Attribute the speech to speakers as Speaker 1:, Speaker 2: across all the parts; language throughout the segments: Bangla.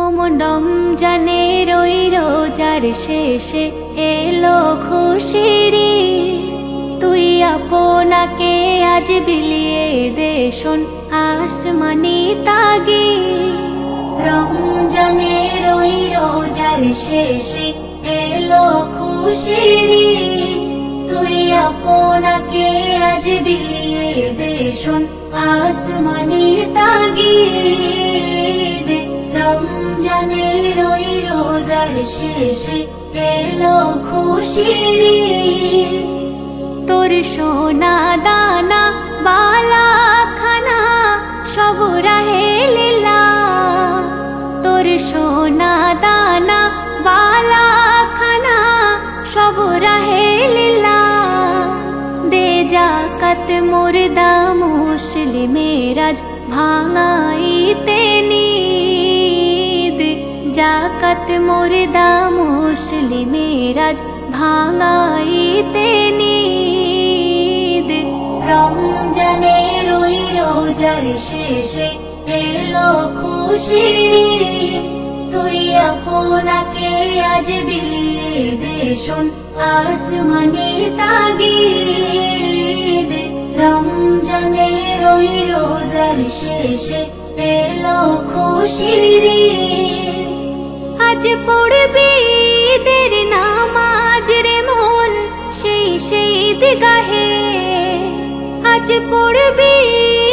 Speaker 1: ওমন রমজানের ওই রোজার শেষে এলো খুশির ঈদ। তুই আপনাকে আজ বিলিয়ে দে শোন আসমানি তাগিদ। রমজানের ওই রোজার শেষে এলো খুশির ঈদ। তুই আপনাকে আজ বিলিয়ে দে শোন আসমানি তাগিদ। রমজানের ওই রোজার শেষে এলো খুশির ঈদ। তোর সোনা দানা বালা খানা সব রাহে লীলা। তোর সোনা দানা বালা খানা সব রাহে লীলা। দে জাকাত মুর্দা মুসলিমের আজ ভাঙাইতে নিদ। জাকাত মুর্দা মুসলিমের আজ ভাঙাইতে নিদ। রমজানের ওই রোজার শেষে এলো খুশির ঈদ। তুই আপনাকে আজ বিলিয়ে দে শোন আসমানি তাগিদ। রমজানের ওই রোজার শেষে এলো খুশির ঈদ। আজ পড়বি ঈদের নামাজ রে মন সেই ঈদগাহে। আজ পড়বি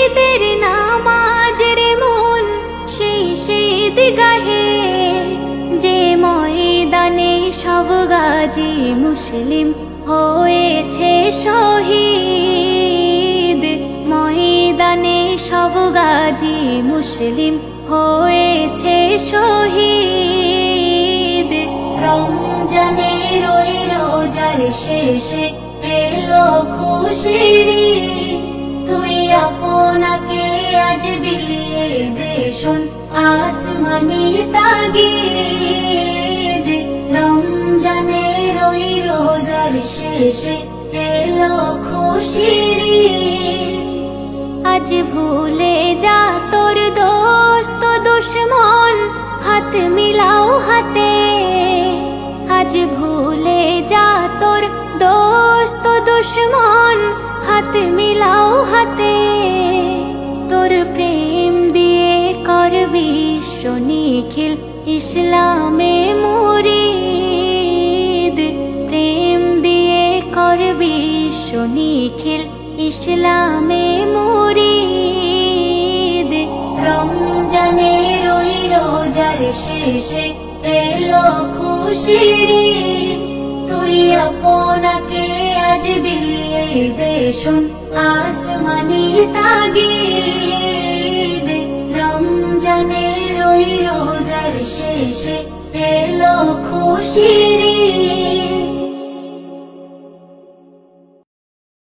Speaker 1: ঈদের নামাজ রে মন সেই ঈদগাহে। যে ময়দানে সব গাজী মুসলিম হয়েছে শহীদ। ময়দানে সব গাজী মুসলিম হয়েছে শহীদ। রমজানের ওই রোজার শেষে এলো খুশির ঈদ। তুই আপনাকে আজ বিলিয়ে দে শোন আসমানি তাগিদ। রমজানের ওই রোজার শেষে এলো খুশির ঈদ। আজ ভুলে যা তোর দোস্ত দুশ্মন হাত মিলাও হাতে। আজ ভুলে যা তোর দোস্ত দুশ্মন হাত মিলাও হাতে। তোর প্রেম দিয়ে কর বিশ্ব নিখিল ইসলামে মুরিদ। প্রেম দিয়ে কর বিশ্ব নিখিল ইসলামে মুরিদ। রমজানের ওই রোজার শেষে এলো খুশির ঈদ। তুই আপনাকে আজ বিলিয়ে দে শোন আসমানি তাগিদ। রমজানের ওই রোজার শেষে এলো খুশির ঈদ।